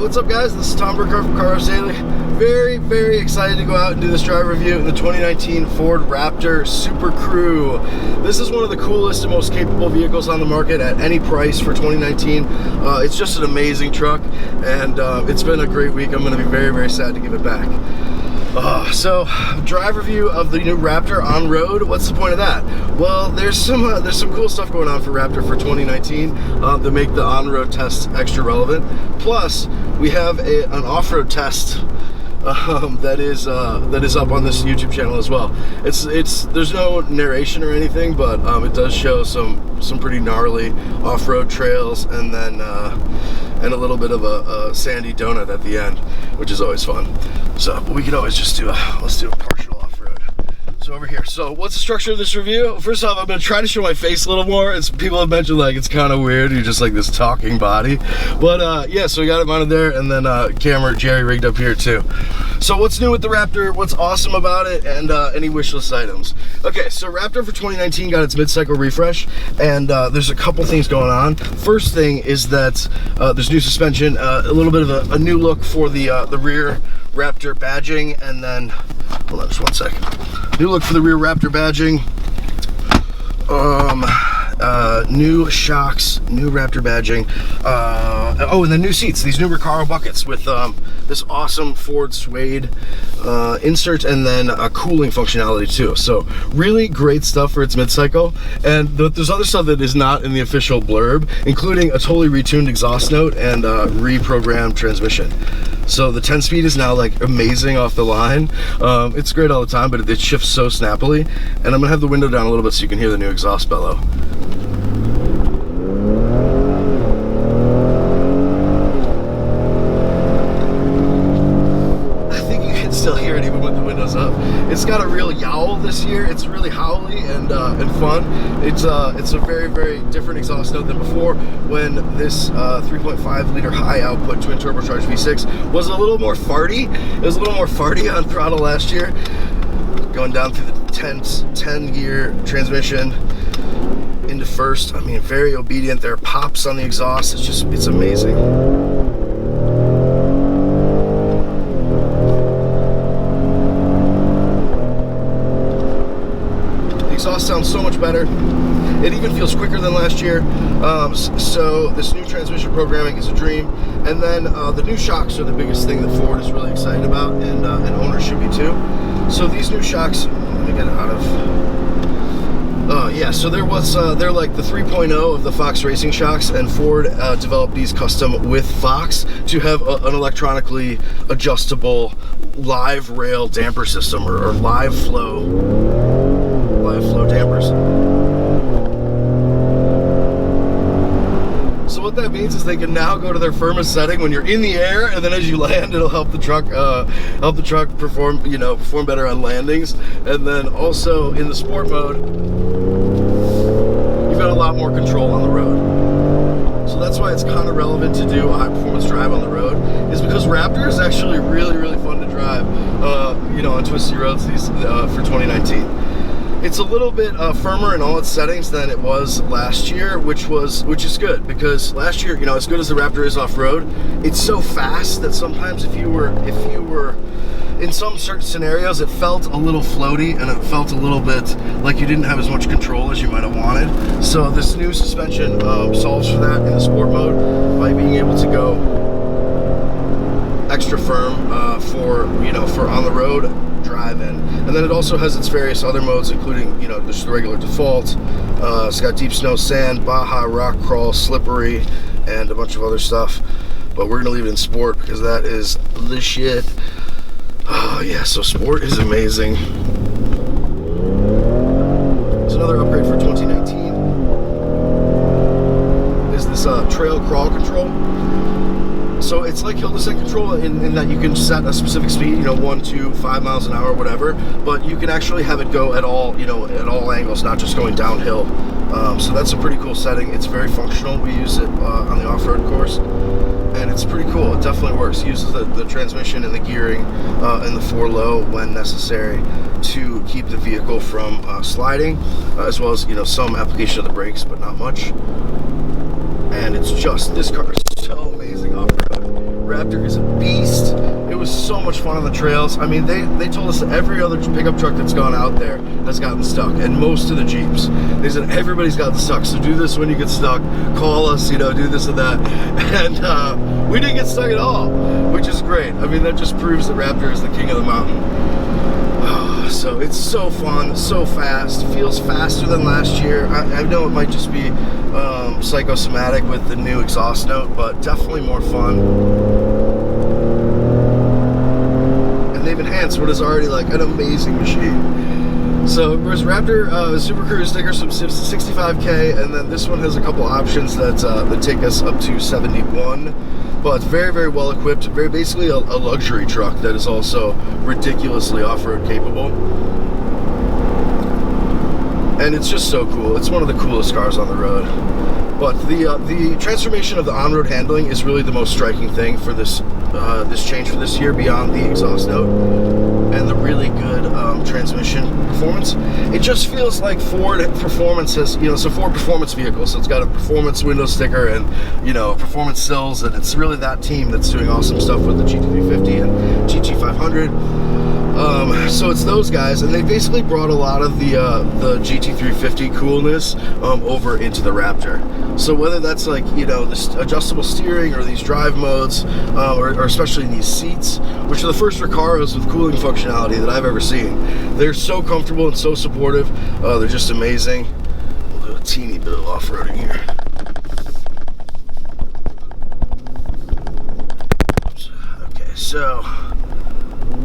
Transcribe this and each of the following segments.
what's up guys? This is Tom Burkhardt from car-revs Daily. Very excited to go out and do this drive review of the 2019 Ford Raptor Super Crew. This is one of the coolest and most capable vehicles on the market at any price for 2019. It's just an amazing truck, and it's been a great week. I'm going to be very sad to give it back. So, drive review of the new Raptor on road. What's the point of that? Well, there's some cool stuff going on for Raptor for 2019 to make the on-road test extra relevant. Plus, we have an off-road test that is up on this YouTube channel as well. There's no narration or anything, but it does show some pretty gnarly off-road trails, and then and a little bit of a sandy donut at the end, which is always fun. So we could always just let's do a partial off-road. So over here. So what's the structure of this review? First off, I'm gonna try to show my face a little more. People have mentioned like it's kind of weird. You're just like this talking body. But yeah, so we got it mounted there, and then camera Jerry rigged up here too. So what's new with the Raptor? What's awesome about it? And any wish list items. Okay, so Raptor for 2019 got its mid-cycle refresh, and there's a couple things going on. First thing is that there's new suspension, a little bit of a new look for the rear Raptor badging, and then hold on just 1 second. New look for the rear Raptor badging. New shocks, new Raptor badging. Oh, and then new seats. These new Recaro buckets with this awesome Ford Suede insert, and then a cooling functionality too. So really great stuff for its mid-cycle. And there's other stuff that is not in the official blurb, including a totally retuned exhaust note and reprogrammed transmission. So the 10-speed is now like amazing off the line. It's great all the time, but it shifts so snappily. And I'm gonna have the window down a little bit so you can hear the new exhaust bellow. Still hear it even with the windows up. It's got a real yowl this year. It's really howly and fun. It's a very different exhaust note than before, when this 3.5 liter high output twin turbocharged V6 was a little more farty. It was a little more farty on throttle last year, going down through the 10 gear transmission into first. I mean, very obedient. There are pops on the exhaust. It's amazing. Exhaust sounds so much better. It even feels quicker than last year. So this new transmission programming is a dream. And then the new shocks are the biggest thing that Ford is really excited about, and owners should be too. So these new shocks, let me get it out of. Yeah, so they're like the 3.0 of the Fox racing shocks, and Ford developed these custom with Fox to have an electronically adjustable live rail damper system, or live flow dampers. So what that means is they can now go to their firmest setting when you're in the air, and then as you land, it'll help the truck perform better on landings. And then also in the sport mode, you've got a lot more control on the road. So that's why it's kind of relevant to do a high performance drive on the road, is because Raptor is actually really fun to drive, on twisty roads for 2019. It's a little bit firmer in all its settings than it was last year, which is good, because last year, as good as the Raptor is off-road, it's so fast that sometimes if you were in some certain scenarios, it felt a little floaty, and it felt a little bit like you didn't have as much control as you might have wanted. So this new suspension solves for that in the sport mode by being able to go extra firm for on the road drive-in. And then it also has its various other modes, including just the regular default. It's got deep snow, sand, Baja, rock crawl, slippery, and a bunch of other stuff. But we're gonna leave it in sport because that is the shit. Oh yeah, so sport is amazing. There's another upgrade for 2019. Is this trail crawl control. So it's like hill descent control in that you can set a specific speed, 1, 2, 5 miles an hour, whatever, but you can actually have it go at all, at all angles, not just going downhill. So that's a pretty cool setting. It's very functional. We use it on the off-road course, and it's pretty cool. It definitely works. It uses the transmission and the gearing and the 4-low when necessary to keep the vehicle from sliding, as well as some application of the brakes, but not much. And it's just, this car is so amazing off-road. Raptor is a beast. It was so much fun on the trails. I mean, they told us that every other pickup truck that's gone out there has gotten stuck, and most of the Jeeps. They said everybody's gotten stuck, so do this when you get stuck. Call us, you know, do this and that. And we didn't get stuck at all, which is great. I mean, that just proves that Raptor is the king of the mountain. So it's so fun, so fast, feels faster than last year. I know it might just be psychosomatic with the new exhaust note, but definitely more fun. And they've enhanced what is already like an amazing machine. So there's Raptor Super Cruise stickers from 65K, and then this one has a couple options that take us up to 71. But it's very, very well equipped. Very basically a luxury truck that is also ridiculously off-road capable. And it's just so cool. It's one of the coolest cars on the road. But the transformation of the on-road handling is really the most striking thing for this change for this year, beyond the exhaust note and the really good transmission performance. It just feels like Ford Performance has, you know, it's a Ford Performance vehicle, so it's got a performance window sticker and, you know, performance sills, and it's really that team that's doing awesome stuff with the GT350 and GT500. So it's those guys, and they basically brought a lot of the GT350 coolness over into the Raptor. So whether that's like, you know, this adjustable steering or these drive modes, or especially in these seats, which are the first Recaros with cooling functionality that I've ever seen. They're so comfortable and so supportive. They're just amazing. We'll do a teeny bit of off-roading here. Okay, so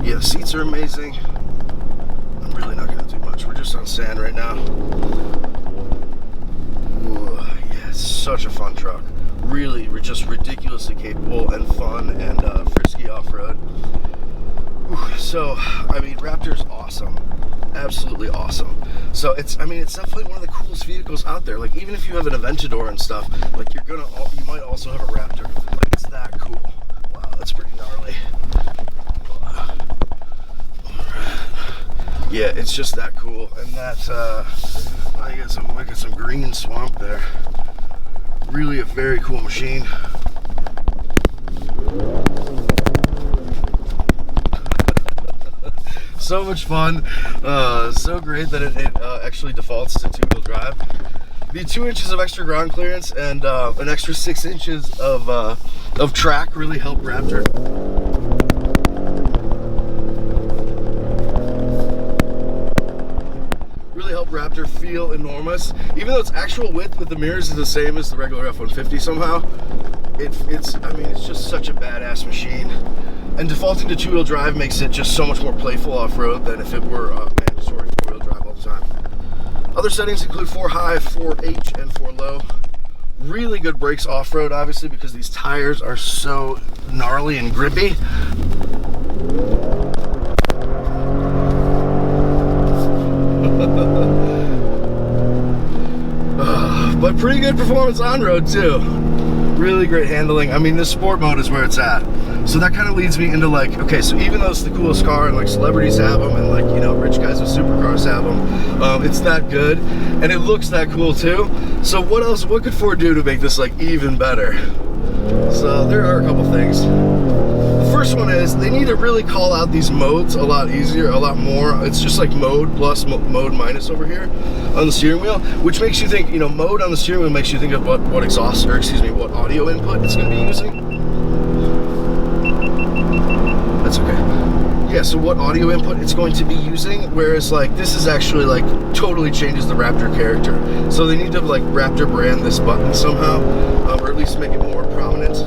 yeah, the seats are amazing. I'm really not gonna do much. We're just on sand right now. Ooh, yeah, it's such a fun truck. Really, we're just ridiculously capable and fun and frisky off-road. So, I mean, Raptor's awesome. Absolutely awesome. So it's definitely one of the coolest vehicles out there. Like, even if you have an Aventador and stuff, like you might also have a Raptor. Like, it's that cool. Wow, that's pretty gnarly. Yeah, it's just that cool. And that, I got some green swamp there. Really a very cool machine. So much fun. So great that it actually defaults to two-wheel drive. The 2 inches of extra ground clearance and an extra 6 inches of track really help Raptor. Raptor feel enormous, even though its actual width with the mirrors is the same as the regular F-150 somehow. It's just such a badass machine, and defaulting to two-wheel drive makes it just so much more playful off-road than if it were mandatory four-wheel drive all the time. Other settings include 4 high, 4H, and 4 low. Really good brakes off-road, obviously, because these tires are so gnarly and grippy. But pretty good performance on road too. Really great handling. I mean, this sport mode is where it's at. So that kind of leads me into like, okay, so even though it's the coolest car and like celebrities have them and like, you know, rich guys with supercars have them, it's that good and it looks that cool too. So what could Ford do to make this like even better? So there are a couple things. The first one is they need to really call out these modes a lot easier, a lot more. It's just like mode plus, mode minus over here on the steering wheel, which makes you think, you know, mode on the steering wheel makes you think of what exhaust, or excuse me, what audio input it's going to be using. That's okay. Yeah, so what audio input it's going to be using, whereas like this is actually like totally changes the Raptor character. So they need to like Raptor brand this button somehow, or at least make it more prominent.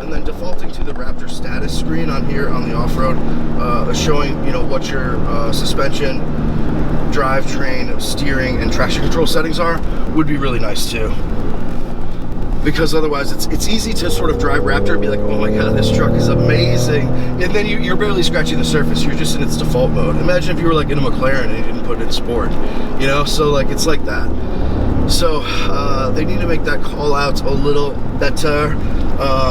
And then defaulting to the Raptor status screen on here on the off-road, showing, you know, what your suspension, drivetrain, steering, and traction control settings are would be really nice too. Because otherwise it's easy to sort of drive Raptor and be like, oh my god, this truck is amazing, and then you're barely scratching the surface. You're just in its default mode. Imagine if you were like in a McLaren and you didn't put it in sport, you know? So like it's like that. So they need to make that call out a little better.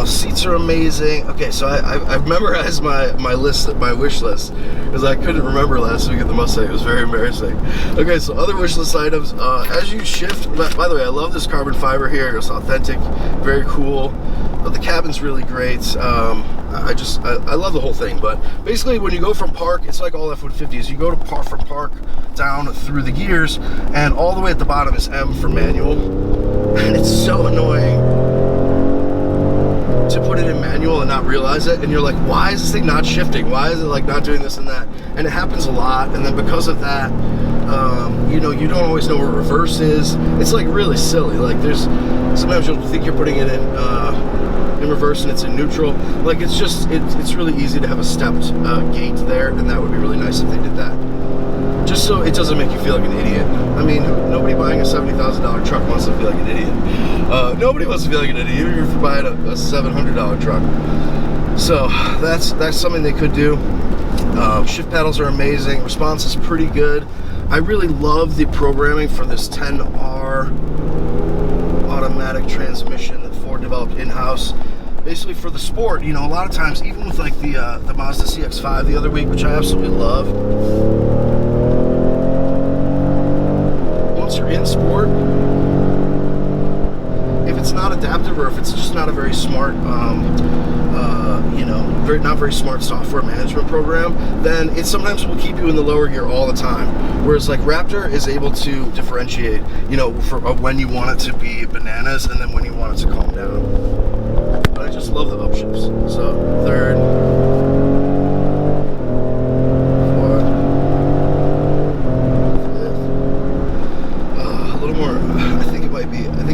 Seats are amazing. Okay, so I've memorized my wish list because I couldn't remember last week at the Mustang. It was very embarrassing. Okay, so other wish list items. As you shift, by the way, I love this carbon fiber here. It's authentic, very cool. the cabin's really great. I love the whole thing. But basically, when you go from park, it's like all F-150s. You go to park, from park down through the gears, and all the way at the bottom is M for manual. And it's so annoying to put it in manual and not realize it, and you're like, why is this thing not shifting? Why is it like not doing this and that? And it happens a lot, and then because of that, you know, you don't always know where reverse is. It's like really silly. Like there's sometimes you'll think you're putting it in reverse and it's in neutral. Like it's just it's really easy to have a stepped gate there, and that would be really nice if they did that. Just so it doesn't make you feel like an idiot. I mean, nobody buying a $70,000 truck wants to feel like an idiot. Nobody wants to feel like an idiot, even if you're buying a $700 truck. So that's something they could do. Shift paddles are amazing. Response is pretty good. I really love the programming for this 10R automatic transmission that Ford developed in-house. Basically for the sport, you know, a lot of times, even with like the Mazda CX-5 the other week, which I absolutely love. Once you're in sport, if it's not adaptive or if it's just not a very smart, you know, not very smart software management program, then it sometimes will keep you in the lower gear all the time. Whereas like Raptor is able to differentiate, you know, for when you want it to be bananas and then when you want it to calm down. But I just love the upshifts. So third, fourth, fifth. A little more. I think it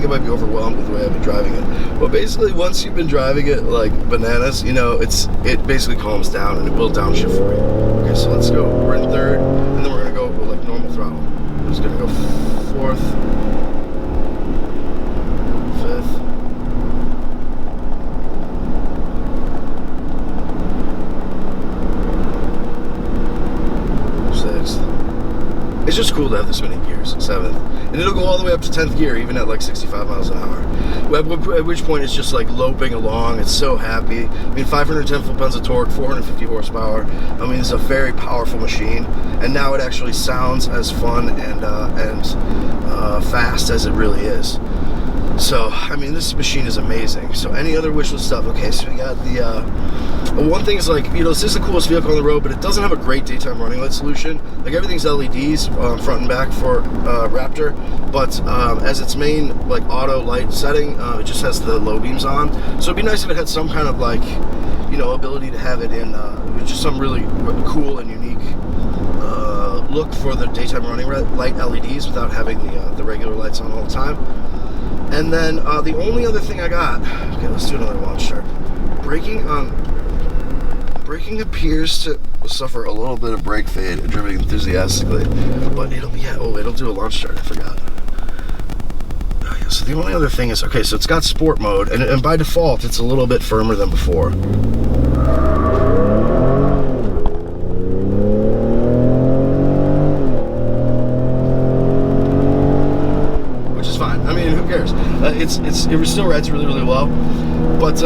might be overwhelmed with the way I've been driving it. But basically, once you've been driving it like bananas, you know, it basically calms down and it will downshift for you. Okay, so let's go. We're in third, and then we're gonna go with like normal throttle. I'm just gonna go fourth, fifth, sixth. It's just cool to have this many gears. Seventh. And it'll go all the way up to 10th gear, even at like 65 miles an hour. At which point it's just like loping along. It's so happy. I mean, 510 foot-pounds of torque, 450 horsepower. I mean, it's a very powerful machine. And now it actually sounds as fun and fast as it really is. So, I mean, this machine is amazing. So, any other wish list stuff? Okay, so we got the, one thing is like, you know, this is the coolest vehicle on the road, but it doesn't have a great daytime running light solution. Like, everything's LEDs, front and back for Raptor, but as its main, like, auto light setting, it just has the low beams on. So, it'd be nice if it had some kind of, like, you know, ability to have it in, just some really cool and unique look for the daytime running light LEDs without having the regular lights on all the time. And then the only other thing I got, okay, let's do another launch start. Braking appears to suffer a little bit of brake fade driven enthusiastically, but it'll do a launch start. I forgot. Oh, yeah, so the only other thing is, okay, so it's got sport mode, and by default it's a little bit firmer than before. It still rides really, really well, but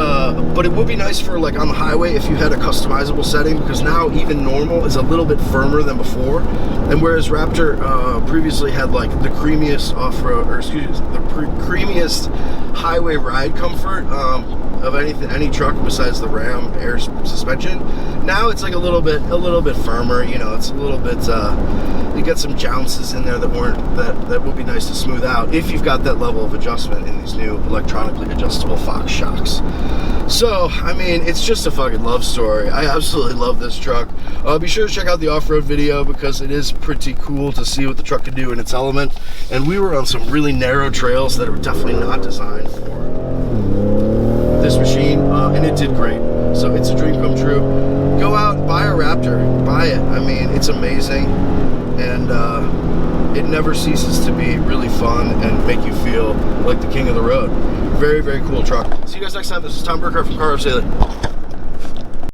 it would be nice for like on the highway if you had a customizable setting, because now even normal is a little bit firmer than before, and whereas Raptor previously had like the creamiest off-road, or excuse me, the creamiest highway ride comfort of any truck besides the Ram air suspension, now it's like a little bit firmer. You know, it's a little bit. You get some jounces in there that will be nice to smooth out if you've got that level of adjustment in these new electronically adjustable Fox shocks. So, I mean, it's just a fucking love story. I absolutely love this truck. Be sure to check out the off-road video because it is pretty cool to see what the truck can do in its element. And we were on some really narrow trails that are definitely not designed for this machine, and it did great. So it's a dream come true. Go out, buy a Raptor, buy it. I mean, it's amazing. And it never ceases to be really fun and make you feel like the king of the road. Very, very cool truck. See you guys next time. This is Tom Burkhardt from Car-Revs Daily.